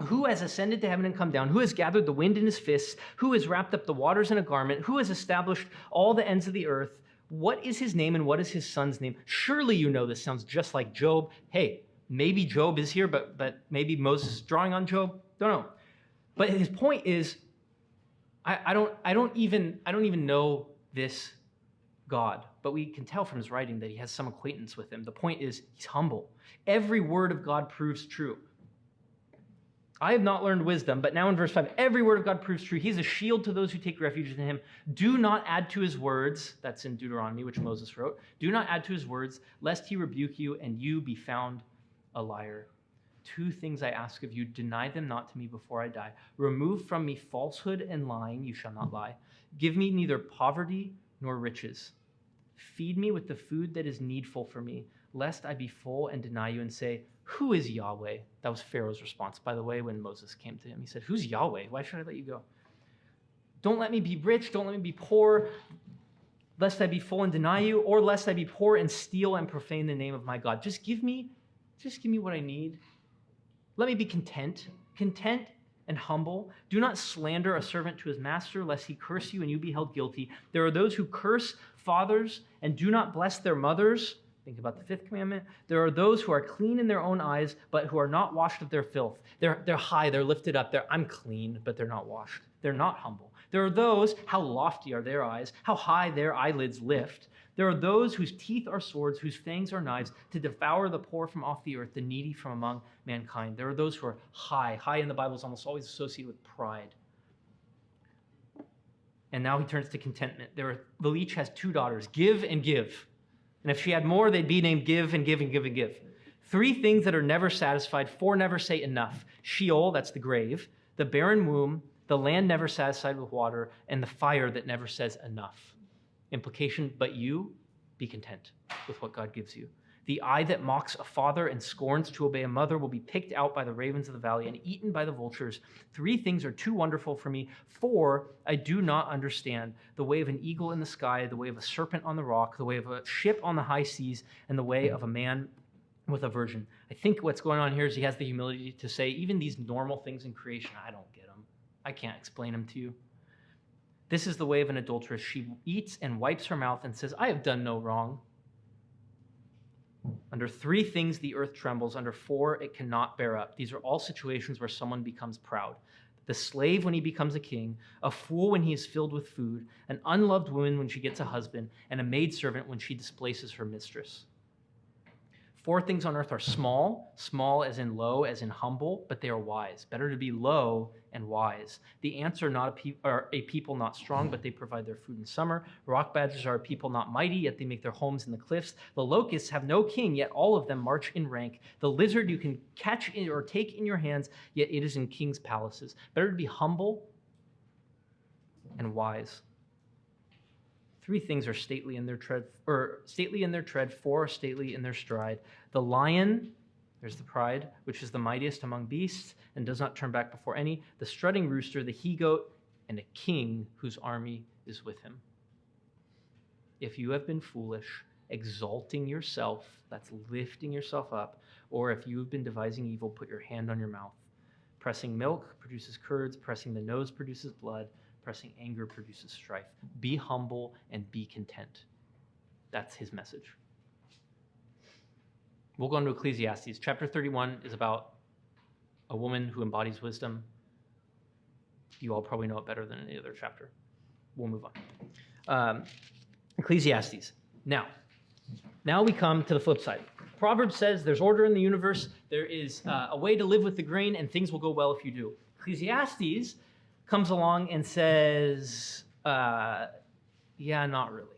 Who has ascended to heaven and come down? Who has gathered the wind in his fists? Who has wrapped up the waters in a garment? Who has established all the ends of the earth? What is his name and what is his son's name? Surely you know this sounds just like Job. Hey, maybe Job is here, but maybe Moses is drawing on Job. Don't know. But his point is, I don't even know this God, but we can tell from his writing that he has some acquaintance with him. The point is, he's humble. Every word of God proves true. I have not learned wisdom, but now in verse 5, every word of God proves true. He's a shield to those who take refuge in him. Do not add to his words, that's in Deuteronomy, which Moses wrote. Do not add to his words, lest he rebuke you and you be found a liar. 2 things I ask of you, deny them not to me before I die. Remove from me falsehood and lying, you shall not lie. Give me neither poverty nor riches. Feed me with the food that is needful for me, lest I be full and deny you and say, who is Yahweh? That was Pharaoh's response, by the way, when Moses came to him. He said, who's Yahweh? Why should I let you go? Don't let me be rich. Don't let me be poor, lest I be full and deny you, or lest I be poor and steal and profane the name of my God. Just give me what I need. Let me be content and humble. Do not slander a servant to his master, lest he curse you and you be held guilty. There are those who curse fathers and do not bless their mothers. Think about the 5th commandment. There are those who are clean in their own eyes, but who are not washed of their filth. They're high, they're lifted up. I'm clean, but they're not washed. They're not humble. There are those, how lofty are their eyes, how high their eyelids lift. There are those whose teeth are swords, whose fangs are knives, to devour the poor from off the earth, the needy from among mankind. There are those who are high. High in the Bible is almost always associated with pride. And now he turns to contentment. The leech has 2 daughters, give and give. And if she had more, they'd be named give and give and give and give. 3 things that are never satisfied, 4 never say enough. Sheol, that's the grave, the barren womb, the land never satisfied with water, and the fire that never says enough. Implication, but you, be content with what God gives you. The eye that mocks a father and scorns to obey a mother will be picked out by the ravens of the valley and eaten by the vultures. 3 things are too wonderful for me. 4 I do not understand. The way of an eagle in the sky, the way of a serpent on the rock, the way of a ship on the high seas, and the way of a man with a virgin. I think what's going on here is he has the humility to say, even these normal things in creation, I don't get them. I can't explain them to you. This is the way of an adulteress. She eats and wipes her mouth and says, I have done no wrong. Under 3 things the earth trembles. Under 4 it cannot bear up. These are all situations where someone becomes proud. The slave when he becomes a king, a fool when he is filled with food, an unloved woman when she gets a husband, and a maidservant when she displaces her mistress. 4 things on earth are small as in low, as in humble, but they are wise. Better to be low and wise. The ants are a people not strong, but they provide their food in summer. Rock badgers are a people not mighty, yet they make their homes in the cliffs. The locusts have no king, yet all of them march in rank. The lizard you can catch or take in your hands, yet it is in kings' palaces. Better to be humble and wise. 3 things are stately in their tread, 4 are stately in their stride. The lion, there's the pride, which is the mightiest among beasts and does not turn back before any. The strutting rooster, the he-goat, and a king whose army is with him. If you have been foolish, exalting yourself, that's lifting yourself up, or if you have been devising evil, put your hand on your mouth. Pressing milk produces curds, pressing the nose produces blood, pressing anger produces strife. Be humble and be content. That's his message. We'll go into Ecclesiastes. Chapter 31 is about a woman who embodies wisdom. You all probably know it better than any other chapter. We'll move on. Ecclesiastes. Now we come to the flip side. Proverbs says there's order in the universe. There is a way to live with the grain, and things will go well if you do. Ecclesiastes comes along and says, yeah, not really.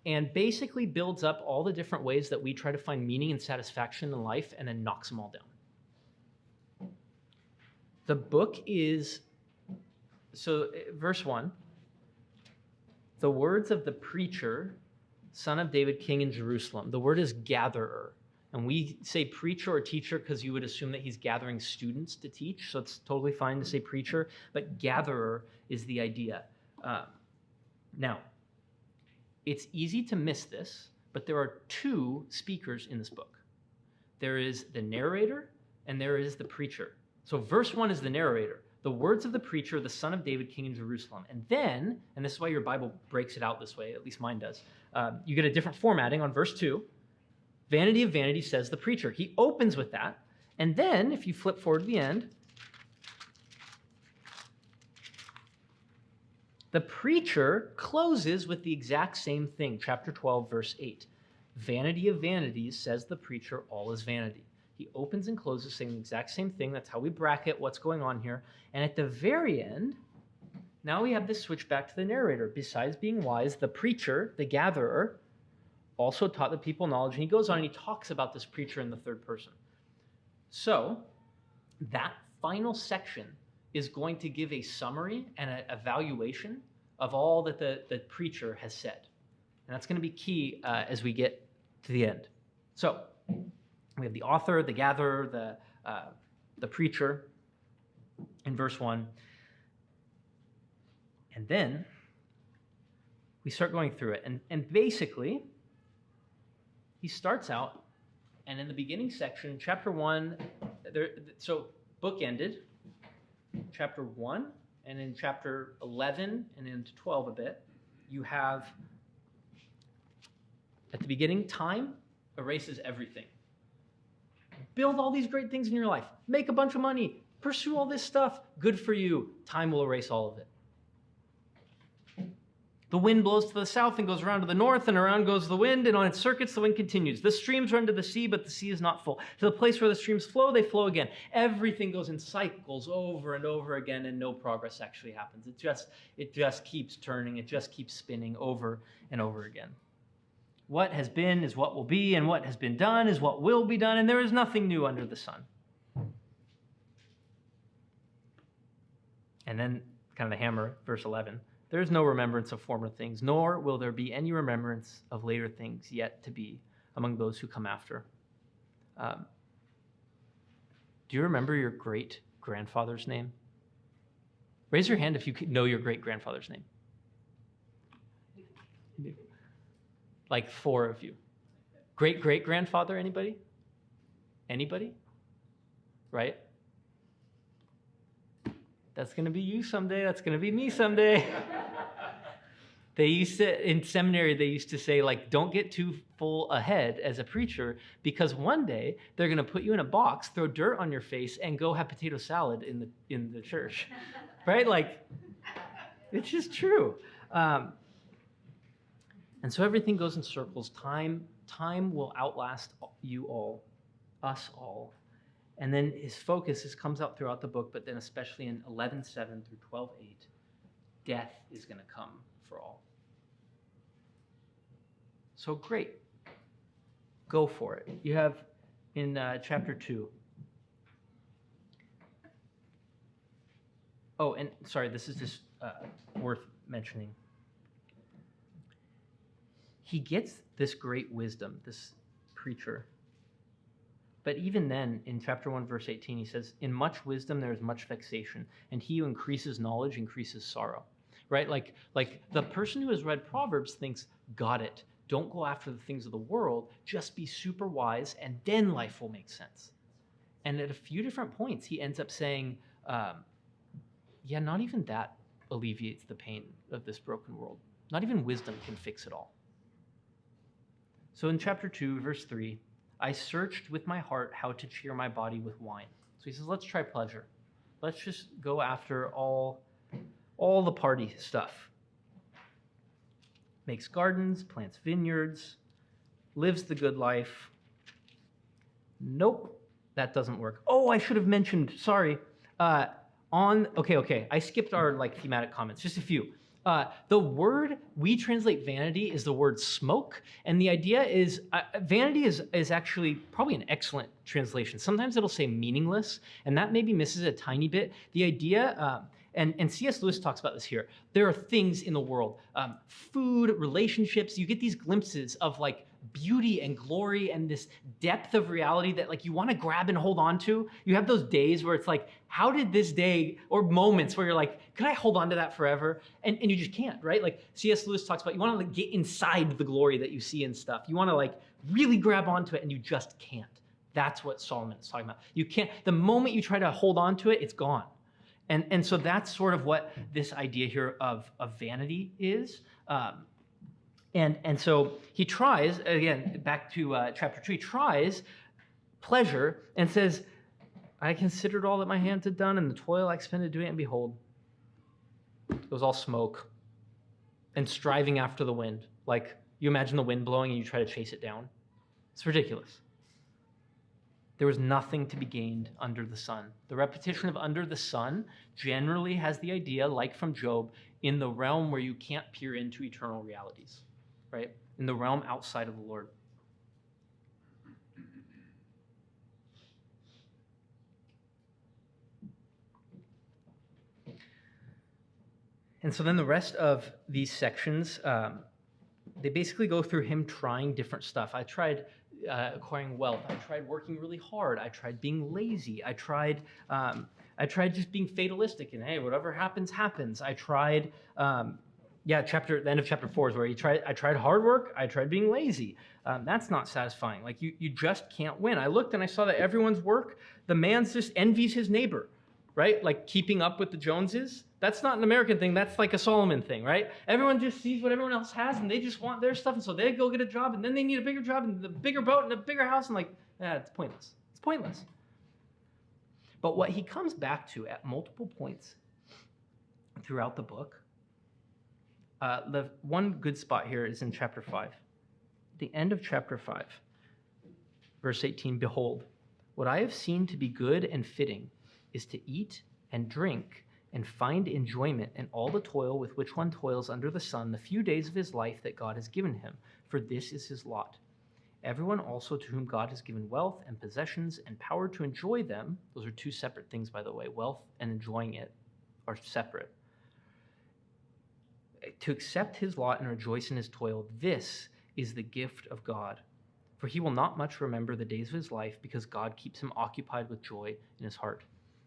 And basically builds up all the different ways that we try to find meaning and satisfaction in life and then knocks them all down. The book is, so verse 1, The words of the preacher, son of David, king in Jerusalem. The word is gatherer. And we say preacher or teacher because you would assume that he's gathering students to teach. So it's totally fine to say preacher, but gatherer is the idea. Now, it's easy to miss this, but there are two speakers in this book. There is the narrator and there is the preacher. So verse 1 is the narrator. The words of the preacher, the son of David, king in Jerusalem. And then, and this is why your Bible breaks it out this way, at least mine does, you get a different formatting on verse 2. Vanity of vanity, says the preacher. He opens with that. And then, if you flip forward to the end, the preacher closes with the exact same thing. Chapter 12, verse 8. Vanity of vanities, says the preacher, all is vanity. He opens and closes saying the exact same thing. That's how we bracket what's going on here. And at the very end, now we have this switch back to the narrator. Besides being wise, the preacher, the gatherer, also taught the people knowledge. And he goes on and he talks about this preacher in the third person. So that final section is going to give a summary and an evaluation of all that the preacher has said. And that's going to be key as we get to the end. So we have the author, the gatherer, the preacher in verse 1. And then we start going through it. And basically, he starts out, and in the beginning section, chapter 1, so book ended, chapter 1, and in chapter 11 and into 12 a bit, you have, at the beginning, time erases everything. Build all these great things in your life. Make a bunch of money. Pursue all this stuff. Good for you. Time will erase all of it. The wind blows to the south and goes around to the north, and around goes the wind, and on its circuits the wind continues. The streams run to the sea, but the sea is not full. To the place where the streams flow, they flow again. Everything goes in cycles over and over again, and no progress actually happens. It just keeps turning. It just keeps spinning over and over again. What has been is what will be, and what has been done is what will be done, and there is nothing new under the sun. And then, kind of the hammer, verse 11. There is no remembrance of former things, nor will there be any remembrance of later things yet to be among those who come after. Do you remember your great-grandfather's name? Raise your hand if you know your great-grandfather's name. Like 4 of you. Great-great-grandfather, anybody? Anybody? Right? That's going to be you someday. That's going to be me someday. They used to, in seminary, they used to say, like, don't get too full ahead as a preacher, because one day they're going to put you in a box, throw dirt on your face, and go have potato salad in the church. Right? Like, it's just true. And so everything goes in circles. Time will outlast you all, us all. And then his focus comes out throughout the book, but then especially in 11:7 through 12:8, death is going to come for all. So great. Go for it. You have in chapter 2. Oh, and sorry, this is just worth mentioning. He gets this great wisdom, this preacher. But even then, in chapter 1, verse 18, he says, in much wisdom there is much vexation, and he who increases knowledge increases sorrow. Right? Like the person who has read Proverbs thinks, got it. Don't go after the things of the world. Just be super wise, and then life will make sense. And at a few different points, he ends up saying, not even that alleviates the pain of this broken world. Not even wisdom can fix it all. So in chapter 2, verse 3, I searched with my heart how to cheer my body with wine. So he says, let's try pleasure. Let's just go after all the party stuff. Makes gardens, plants vineyards, lives the good life. Nope, that doesn't work. Oh, I should have mentioned, sorry. I skipped our thematic comments, just a few. The word we translate vanity is the word smoke, and the idea is vanity is actually probably an excellent translation. Sometimes it'll say meaningless, and that maybe misses a tiny bit. The idea, And C.S. Lewis talks about this here. There are things in the world, food, relationships. You get these glimpses of like beauty and glory and this depth of reality that like you want to grab and hold on to. You have those days where it's like, how did this day, or moments where you're like, could I hold on to that forever? And you just can't, right? Like C.S. Lewis talks about, you want to like get inside the glory that you see in stuff. You want to like really grab onto it, and you just can't. That's what Solomon is talking about. You can't, the moment you try to hold on to it, it's gone. And so that's sort of what this idea here of vanity is. And so he tries, again, back to chapter 2, he tries pleasure and says, I considered all that my hands had done and the toil I expended doing it, and behold, it was all smoke and striving after the wind. Like you imagine the wind blowing and you try to chase it down. It's ridiculous. There was nothing to be gained under the sun. The repetition of under the sun generally has the idea, like from Job, in the realm where you can't peer into eternal realities, right? In the realm outside of the Lord. And so then the rest of these sections, they basically go through him trying different stuff. I tried acquiring wealth. I tried working really hard. I tried being lazy. I tried just being fatalistic and hey, whatever happens, happens. I tried, the end of chapter 4 is where I tried hard work. I tried being lazy. That's not satisfying. Like you just can't win. I looked and I saw that everyone's work, the man just envies his neighbor, right? Like keeping up with the Joneses. That's not an American thing. That's like a Solomon thing, right? Everyone just sees what everyone else has and they just want their stuff. And so they go get a job and then they need a bigger job and a bigger boat and a bigger house. And like, it's pointless. It's pointless. But what he comes back to at multiple points throughout the book, the one good spot here is in chapter 5. The end of chapter 5, verse 18, behold, what I have seen to be good and fitting is to eat and drink and find enjoyment in all the toil with which one toils under the sun the few days of his life that God has given him, for this is his lot. Everyone also to whom God has given wealth and possessions and power to enjoy them, those are two separate things, by the way, wealth and enjoying it are separate, to accept his lot and rejoice in his toil, this is the gift of God. For he will not much remember the days of his life because God keeps him occupied with joy in his heart.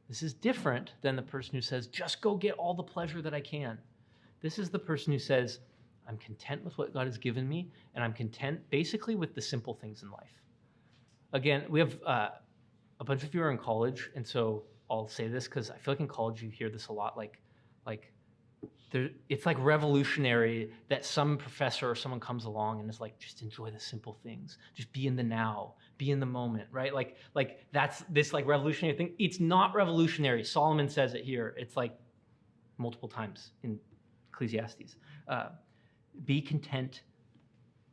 This is different than the person who says, just go get all the pleasure that I can. This is the person who says, I'm content with what God has given me, and I'm content basically with the simple things in life. Again, we have a bunch of you are in college, and so I'll say this because I feel like in college you hear this a lot, it's like revolutionary that some professor or someone comes along and is like, just enjoy the simple things. Just be in the now, be in the moment, right? Like that's this like revolutionary thing. It's not revolutionary. Solomon says it here. It's like multiple times in Ecclesiastes. Be content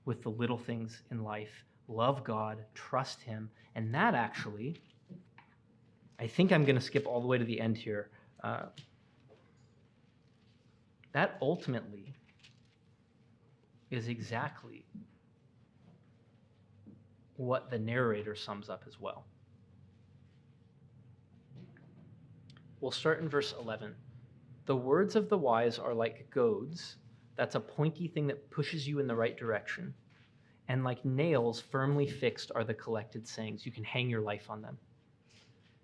with the little things in life. Love God, trust him. And that actually, I think I'm going to skip all the way to the end here. That ultimately is exactly what the narrator sums up as well. We'll start in verse 11. The words of the wise are like goads. That's a pointy thing that pushes you in the right direction. And like nails firmly fixed are the collected sayings. You can hang your life on them.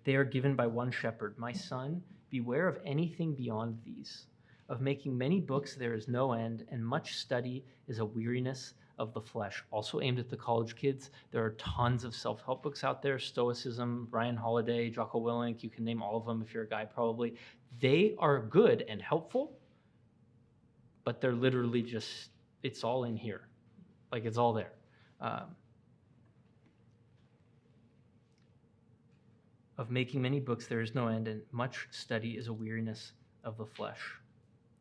They are given by one shepherd. My son, beware of anything beyond these. Of making many books there is no end, and much study is a weariness of the flesh. Also aimed at the college kids, there are tons of self-help books out there. Stoicism, Ryan Holiday, Jocko Willink, you can name all of them if you're a guy probably. They are good and helpful, but they're literally just, it's all in here. Like it's all there. Of making many books there is no end, and much study is a weariness of the flesh.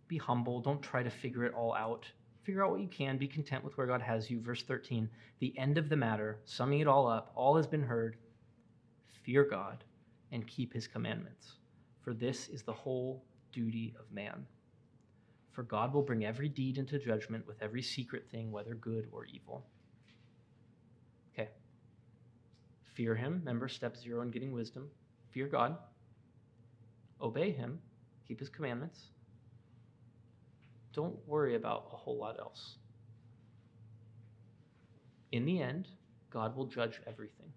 Be humble. Don't try to figure it all out. Figure out what you can. Be content with where God has you. Verse 13, the end of the matter, summing it all up, all has been heard. Fear God and keep his commandments, for this is the whole duty of man. For God will bring every deed into judgment with every secret thing, whether good or evil. Okay. Fear him. Remember step 0 in getting wisdom. Fear God. Obey him. keep his commandments. Don't worry about a whole lot else. In the end, God will judge everything.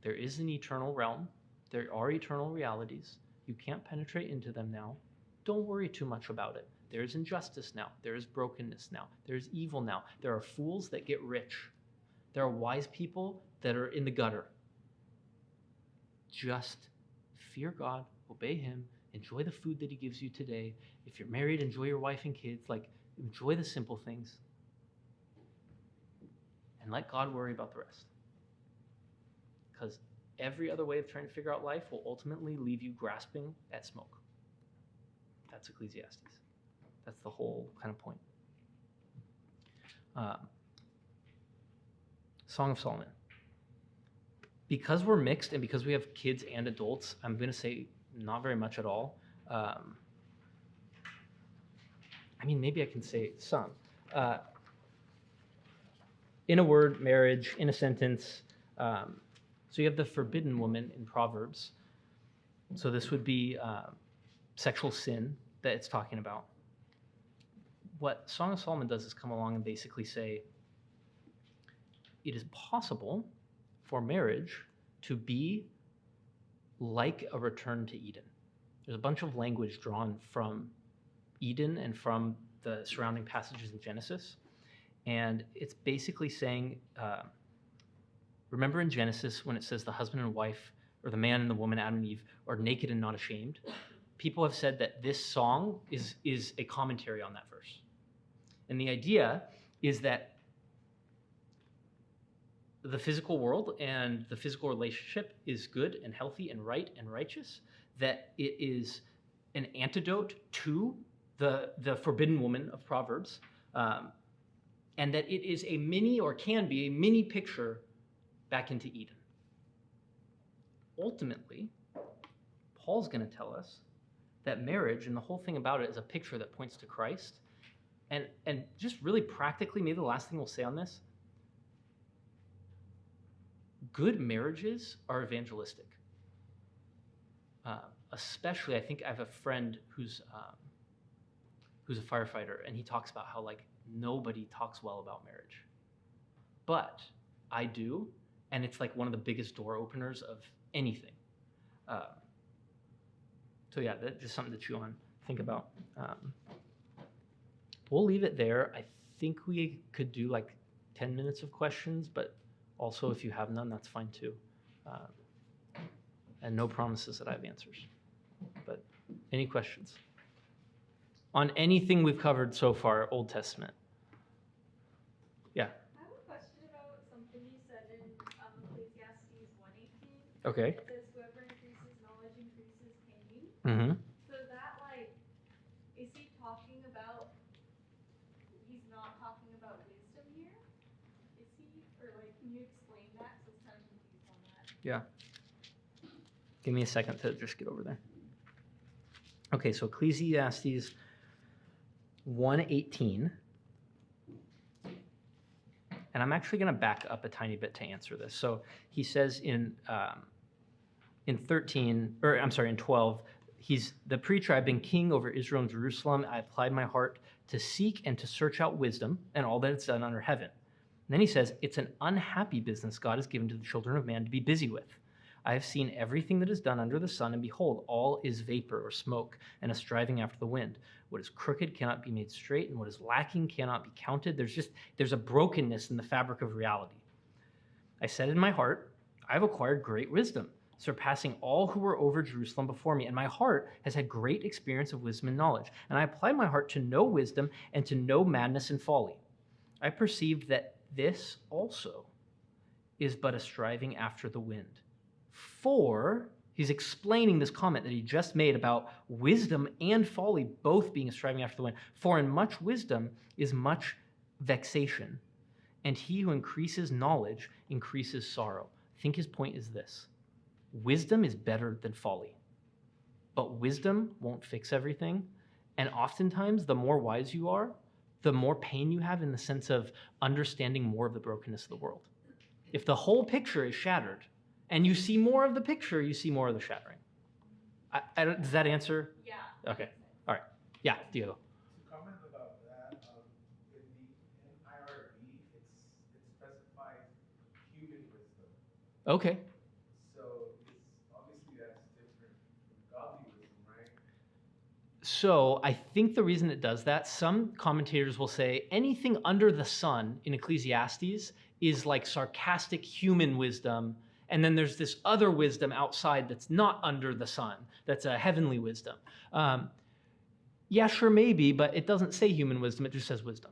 There is an eternal realm. There are eternal realities. You can't penetrate into them now. Don't worry too much about it. There is injustice now. There is brokenness now. There is evil now. There are fools that get rich. There are wise people that are in the gutter. Just fear God, obey him, enjoy the food that he gives you today. If you're married, enjoy your wife and kids. Enjoy the simple things. And let God worry about the rest. Because every other way of trying to figure out life will ultimately leave you grasping at smoke. That's Ecclesiastes. That's the whole kind of point. Song of Solomon. Because we're mixed and because we have kids and adults, I'm going to say not very much at all. Maybe I can say some. In a word, marriage. In a sentence. So you have the forbidden woman in Proverbs. So this would be sexual sin that it's talking about. What Song of Solomon does is come along and basically say, it is possible for marriage to be like a return to Eden. There's a bunch of language drawn from Eden and from the surrounding passages in Genesis. And it's basically saying, remember in Genesis when it says the husband and wife, or the man and the woman, Adam and Eve, are naked and not ashamed? People have said that this song is a commentary on that verse. And the idea is that the physical world and the physical relationship is good and healthy and right and righteous, that it is an antidote to the forbidden woman of Proverbs, and that it is a mini, or can be a mini picture back into Eden. Ultimately, Paul's going to tell us that marriage and the whole thing about it is a picture that points to Christ. And just really practically, maybe the last thing we'll say on this, good marriages are evangelistic. Especially, I think I have a friend who's a firefighter, and he talks about how nobody talks well about marriage. But I do, and it's one of the biggest door openers of anything. So yeah, that's just something to chew on, think about. We'll leave it there. I think we could do 10 minutes of questions, but also if you have none, that's fine too. And no promises that I have answers. But any questions? On anything we've covered so far, Old Testament. Yeah. I have a question about something you said in Ecclesiastes 1:18. Okay. It says, whoever increases knowledge increases pain. Mm-hmm. So that, is he talking about, he's not talking about wisdom here? Is he? Or, can you explain that? So it's kind of confused on that. Yeah. Give me a second to just get over there. Okay, so Ecclesiastes 1:18. And I'm actually going to back up a tiny bit to answer this. So he says in 12, he's the preacher, I've been king over Israel and Jerusalem. I applied my heart to seek and to search out wisdom and all that it's done under heaven. And then he says, it's an unhappy business God has given to the children of man to be busy with. I have seen everything that is done under the sun, and behold, all is vapor or smoke and a striving after the wind. What is crooked cannot be made straight, and what is lacking cannot be counted. There's a brokenness in the fabric of reality. I said in my heart, I have acquired great wisdom, surpassing all who were over Jerusalem before me, and my heart has had great experience of wisdom and knowledge. And I applied my heart to know wisdom and to know madness and folly. I perceived that this also is but a striving after the wind. For, he's explaining this comment that he just made about wisdom and folly both being a striving after the wind. For in much wisdom is much vexation, and he who increases knowledge increases sorrow. I think his point is this. Wisdom is better than folly, but wisdom won't fix everything. And oftentimes, the more wise you are, the more pain you have in the sense of understanding more of the brokenness of the world. If the whole picture is shattered, and you see more of the picture, you see more of the shattering. Does that answer? Yeah, Okay. All right. Yeah, Diego. To comment about that, in the NIRV, it specifies human wisdom. Okay. So it's obviously that's different from godly wisdom, right? So I think the reason it does that, some commentators will say anything under the sun in Ecclesiastes is like sarcastic human wisdom. And then there's this other wisdom outside that's not under the sun, that's a heavenly wisdom. Yeah, sure, maybe, but it doesn't say human wisdom, it just says wisdom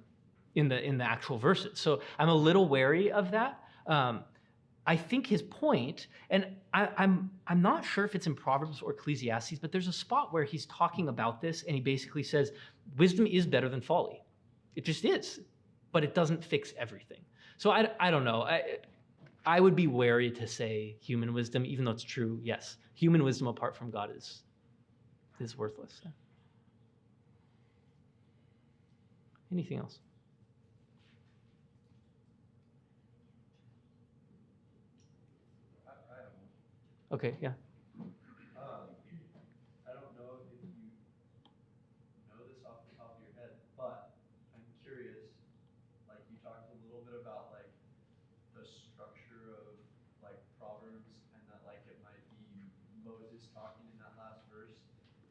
in the actual verses. So I'm a little wary of that. I think his point, and I'm not sure if it's in Proverbs or Ecclesiastes, but there's a spot where he's talking about this, and he basically says, wisdom is better than folly. It just is, but it doesn't fix everything. So I don't know. I would be wary to say human wisdom, even though it's true. Yes, human wisdom apart from God is worthless. Anything else? I don't know. Okay, yeah. I don't know if you know this off the top of your head, but I'm curious, like you talked a little bit about like the structure of like Proverbs and that like it might be Moses talking in that last verse.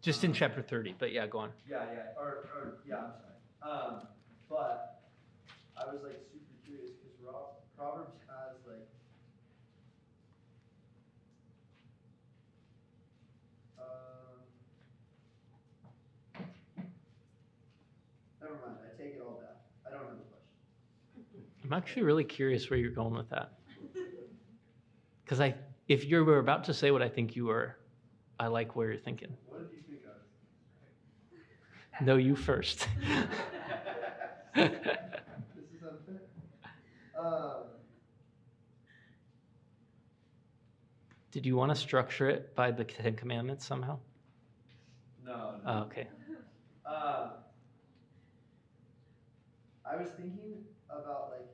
Just in chapter 30, but yeah, go on. Yeah, or yeah, I'm sorry. But I was like super curious because Proverbs has like never mind. I take it all back. I don't have a question. I'm actually really curious where you're going with that. Because if you were about to say what I think you were, I like where you're thinking. What did you think I was No, you first. This is unfair. Did you want to structure it by the Ten Commandments somehow? No. Oh, okay. I was thinking about like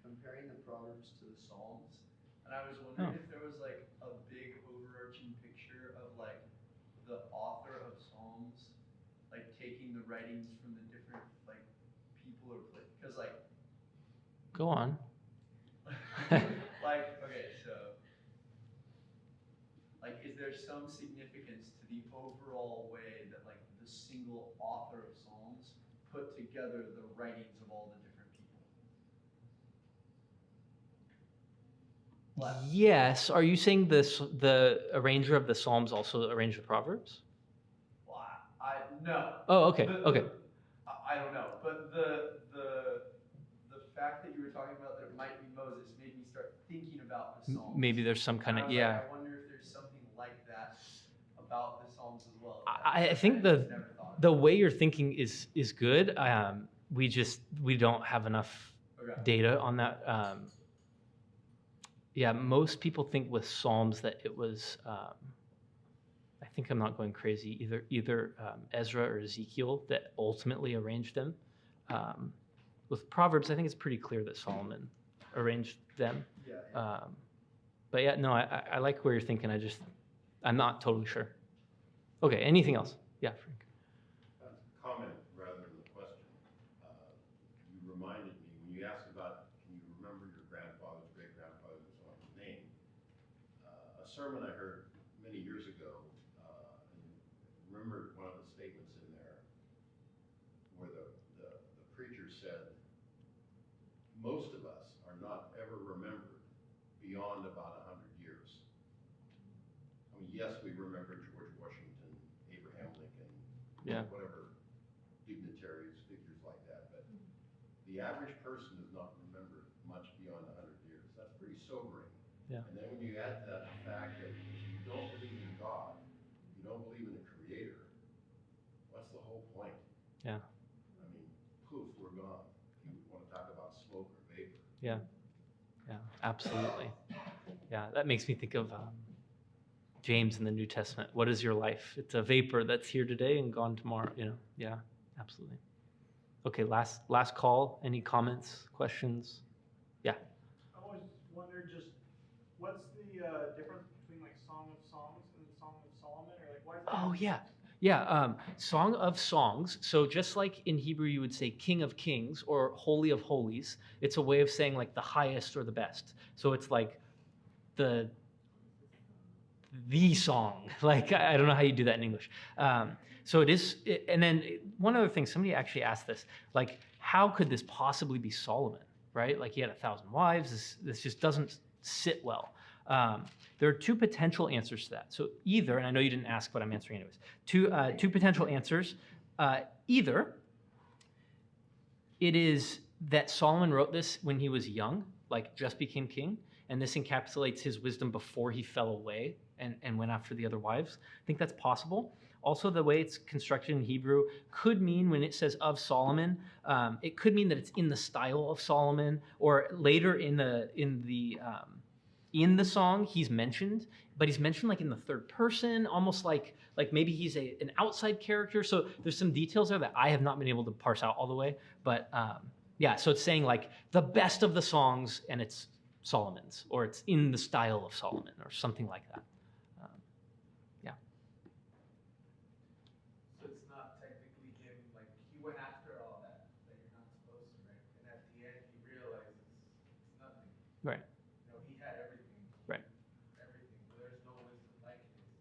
comparing the Proverbs to the Psalms, and I was wondering if there was like a big overarching picture of like the author of Psalms, like taking the writings from the different like people or place, because like. Go on. Like, okay, so like is there some significance to the overall way that like the single author of Psalms put together the writings of all the different people? What? Yes. Are you saying the arranger of the Psalms also arranged the Proverbs? Well, no. Oh, okay. Okay. I don't know, but the fact that you were talking about that it might be Moses made me start thinking about the Psalms. Maybe there's some kind of, yeah. Like, I wonder if there's something like that about the Psalms as well. I think the way you're thinking is good. We don't have enough data on that. Yeah, most people think with Psalms that it was. I think I'm not going crazy. Either Ezra or Ezekiel that ultimately arranged them. With Proverbs, I think it's pretty clear that Solomon arranged them. Yeah. But yeah, no, I like where you're thinking. I'm not totally sure. Okay, anything else? Yeah, Frank. Comment rather than a question. You reminded me, when you asked about, can you remember your grandfather's great-grandfather and so on, his name? A sermon I heard many years ago, and remember one of the statements in there where the preacher said, most of us are not ever remembered beyond about 100 years. I mean, yes, we remember George Washington, Abraham Lincoln, Yeah. whatever dignitaries, figures like that, but the average person is not remembered much beyond 100 years. That's pretty sobering. Yeah. And then when you add to that the fact that if you don't believe in God, you don't believe in the Creator, what's the whole point? Yeah. I mean, poof, we're gone. You want to talk about smoke or vapor. Yeah. Yeah, absolutely. Yeah, that makes me think of James in the New Testament. What is your life? It's a vapor that's here today and gone tomorrow. Yeah, absolutely. Okay, last call. Any comments, questions? Yeah. I always wondered just what's the difference between like Song of Songs and Song of Solomon, or like why is that? Oh yeah, Yeah, Song of Songs. So just like in Hebrew you would say King of Kings or Holy of Holies, it's a way of saying like the highest or the best. So it's like the song. Like I don't know how you do that in English. So it is. And then one other thing, somebody actually asked this, like how could this possibly be Solomon, right? Like he had 1,000 wives. This just doesn't sit well. There are two potential answers to that. So either, and I know you didn't ask, but I'm answering anyways. Two potential answers. Either it is that Solomon wrote this when he was young, like just became king, and this encapsulates his wisdom before he fell away and went after the other wives. I think that's possible. Also, the way it's constructed in Hebrew could mean when it says of Solomon, it could mean that it's in the style of Solomon, or later in the song he's mentioned, but he's mentioned like in the third person, almost like maybe he's an outside character. So there's some details there that I have not been able to parse out all the way. But yeah, so it's saying like the best of the songs, and it's Solomon's, or it's in the style of Solomon, or something like that. Yeah. So it's not technically him, like, he went after all that you're not supposed to, right? And at the end, he realizes it's nothing. Right. You know, he had everything. Right. Everything. There's no wisdom like his.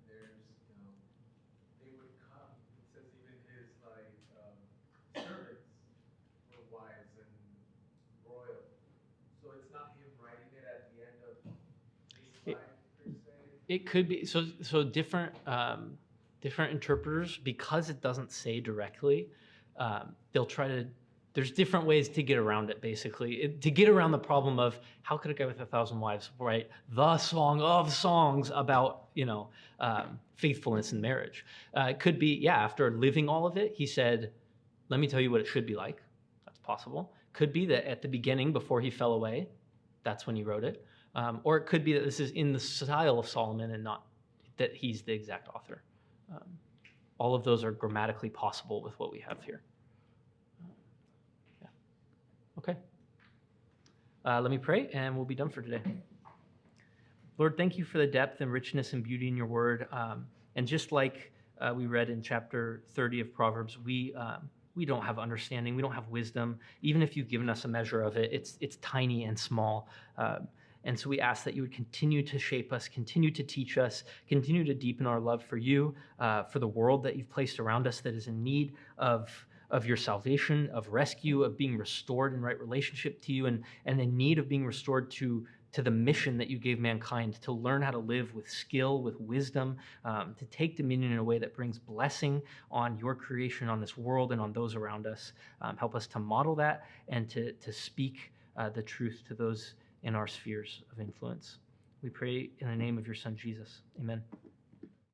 There's, you know, they would come. It says even his, like, servants were wise and royal. So it's not him writing it at the end of his life, per se. It could be so different interpreters, because it doesn't say directly, they'll try to, there's different ways to get around it, basically, to get around the problem of how could a guy with 1,000 wives write the song of songs about faithfulness in marriage. It could be, after living all of it, he said, let me tell you what it should be like. That's possible. Could be that at the beginning, before he fell away, that's when he wrote it. Or it could be that this is in the style of Solomon and not that he's the exact author. All of those are grammatically possible with what we have here. Yeah. Okay. Let me pray, and we'll be done for today. Lord, thank you for the depth and richness and beauty in your word. And just like we read in chapter 30 of Proverbs, we don't have understanding. We don't have wisdom. Even if you've given us a measure of it, it's tiny and small. And so we ask that you would continue to shape us, continue to teach us, continue to deepen our love for you, for the world that you've placed around us that is in need of your salvation, of rescue, of being restored in right relationship to you, and in need of being restored to the mission that you gave mankind, to learn how to live with skill, with wisdom, to take dominion in a way that brings blessing on your creation, on this world, and on those around us. Help us to model that and to speak the truth to those in our spheres of influence. We pray in the name of your Son, Jesus. Amen.